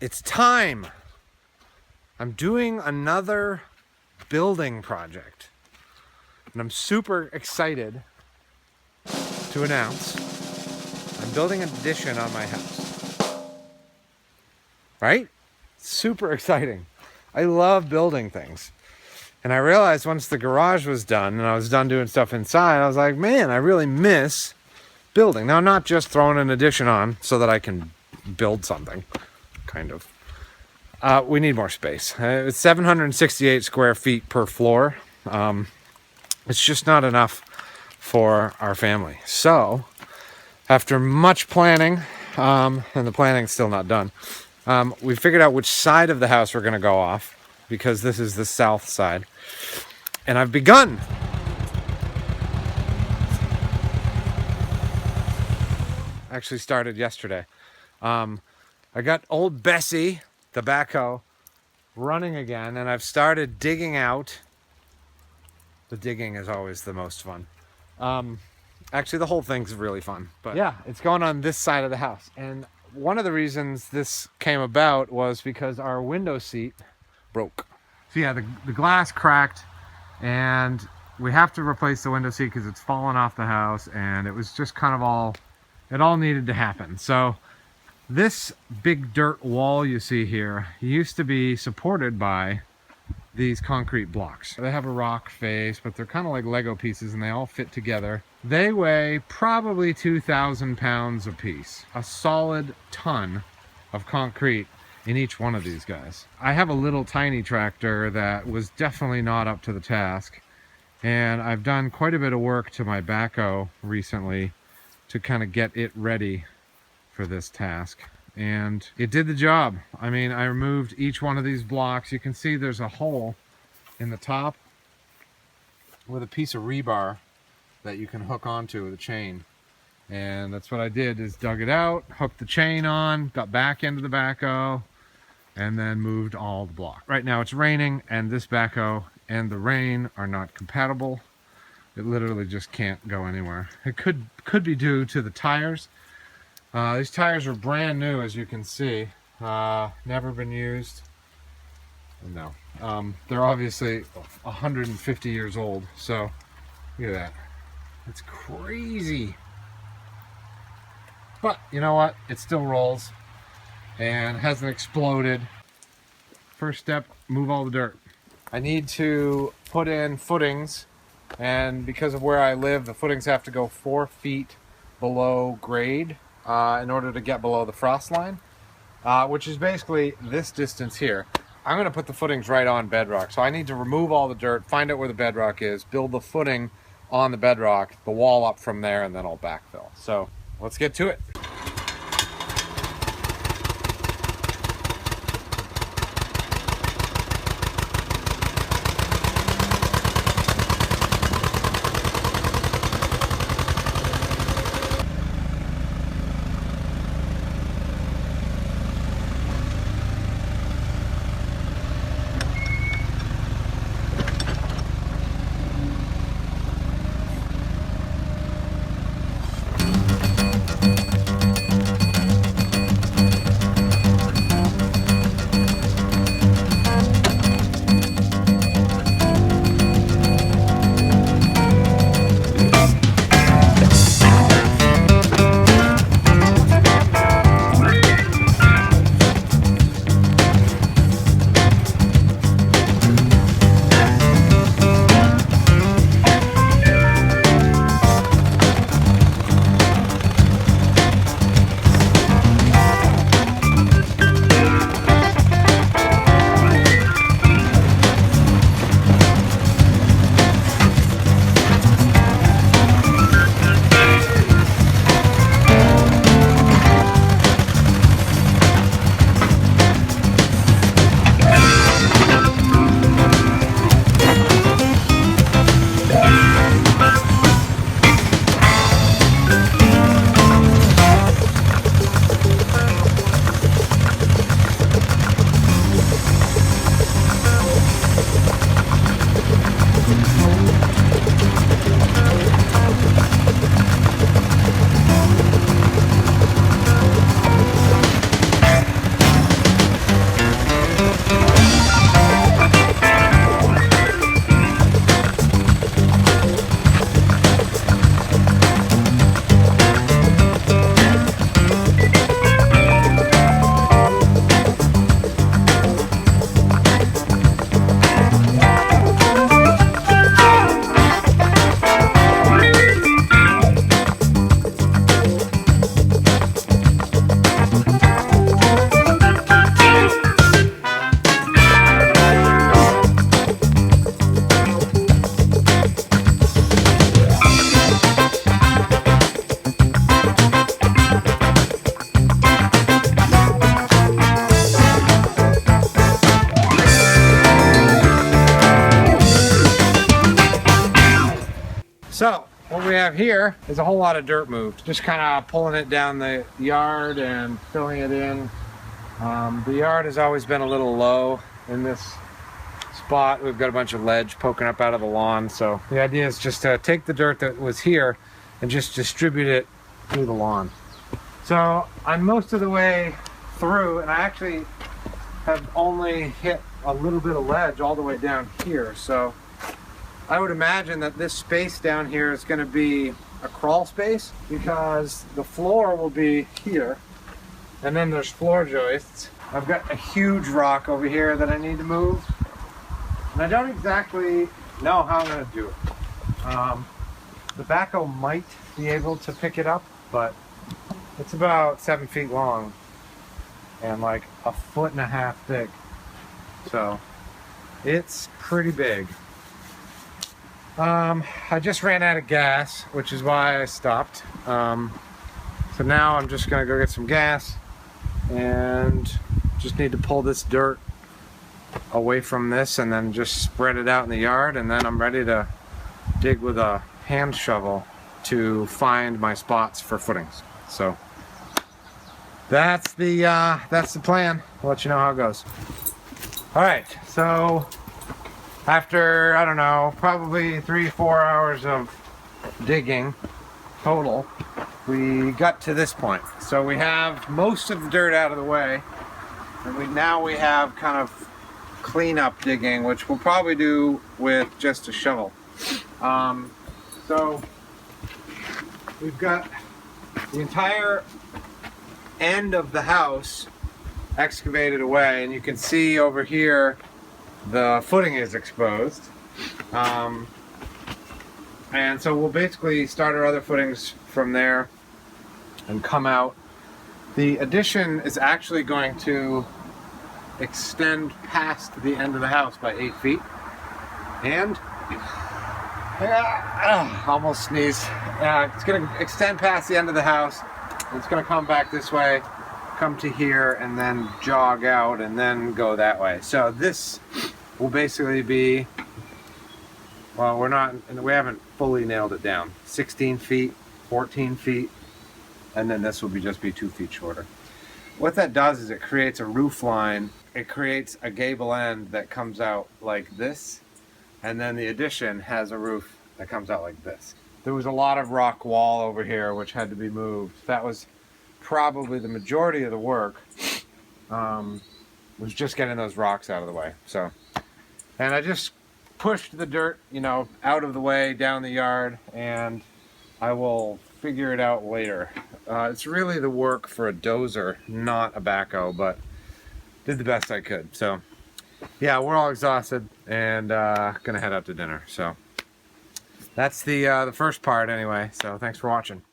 It's time. I'm doing another building project. And I'm super excited to announce I'm building an addition on my house. Right? Super exciting. I love building things. And I realized once the garage was done and I was done doing stuff inside, I was like, man, I really miss building. Now, not just throwing an addition on so that I can build something, kind of. We need more space. It's 768 square feet per floor. It's just not enough for our family. So, after much planning, and the planning's still not done, we figured out which side of the house we're going to go off, because this is the south side. And I've begun. Actually started yesterday. I got old Bessie, the backhoe, running again, and I've started digging out. The digging is always the most fun. Actually, the whole thing's really fun. But yeah, it's going on this side of the house. And one of the reasons this came about was because our window seat broke. So yeah, the glass cracked, and we have to replace the window seat because it's fallen off the house, and it was just kind of it all needed to happen. So this big dirt wall you see here used to be supported by these concrete blocks. They have a rock face, but they're kind of like Lego pieces, and they all fit together. They weigh probably 2,000 pounds a piece, a solid ton of concrete in each one of these guys. I have a little tiny tractor that was definitely not up to the task, and I've done quite a bit of work to my backhoe recently to kind of get it ready for this task, and it did the job. I mean, I removed each one of these blocks. You can see there's a hole in the top with a piece of rebar that you can hook onto with a chain, and that's what I did, is dug it out, hooked the chain on, got back into the backhoe, and then moved all the block. Right now it's raining, and this backhoe and the rain are not compatible. It literally just can't go anywhere. It could be due to the tires. These tires are brand new, as you can see. Never been used. No. They're obviously 150 years old. So, look at that. It's crazy. But, you know what? It still rolls. And hasn't exploded. First step, move all the dirt. I need to put in footings. And because of where I live, the footings have to go 4 feet below grade in order to get below the frost line, which is basically this distance here. I'm going to put the footings right on bedrock, so I need to remove all the dirt, find out where the bedrock is, build the footing on the bedrock, the wall up from there, and then I'll backfill. So let's get to it. So what we have here is a whole lot of dirt moved. Just kind of pulling it down the yard and filling it in. The yard has always been a little low in this spot. We've got a bunch of ledge poking up out of the lawn. So the idea is just to take the dirt that was here and just distribute it through the lawn. So I'm most of the way through, and I actually have only hit a little bit of ledge all the way down here. So I would imagine that this space down here is going to be a crawl space, because the floor will be here, and then there's floor joists. I've got a huge rock over here that I need to move, and I don't exactly know how I'm going to do it. The backhoe might be able to pick it up, but it's about 7 feet long and like 1.5 feet thick, so it's pretty big. I just ran out of gas, which is why I stopped. So now I'm just gonna go get some gas, and just need to pull this dirt away from this and then just spread it out in the yard, and then I'm ready to dig with a hand shovel to find my spots for footings. So that's the plan. I'll let you know how it goes. All right, so after, I don't know, probably 3-4 hours of digging total, we got to this point. So we have most of the dirt out of the way, and now we have kind of cleanup digging, which we'll probably do with just a shovel. So we've got the entire end of the house excavated away, and you can see over here the footing is exposed. And so we'll basically start our other footings from there and come out. The addition is actually going to extend past the end of the house by 8 feet. And almost sneezed. It's going to extend past the end of the house. It's going to come back this way, come to here, and then jog out and then go that way. So this will basically be, well, we haven't fully nailed it down. 16 feet, 14 feet, and then this will just be 2 feet shorter. What that does is it creates a roof line. It creates a gable end that comes out like this, and then the addition has a roof that comes out like this. There was a lot of rock wall over here which had to be moved. That was probably the majority of the work, was just getting those rocks out of the way. So, and I just pushed the dirt, out of the way down the yard, and I will figure it out later. It's really the work for a dozer, not a backhoe, but did the best I could. So yeah, we're all exhausted and gonna head out to dinner. So that's the first part anyway. So thanks for watching.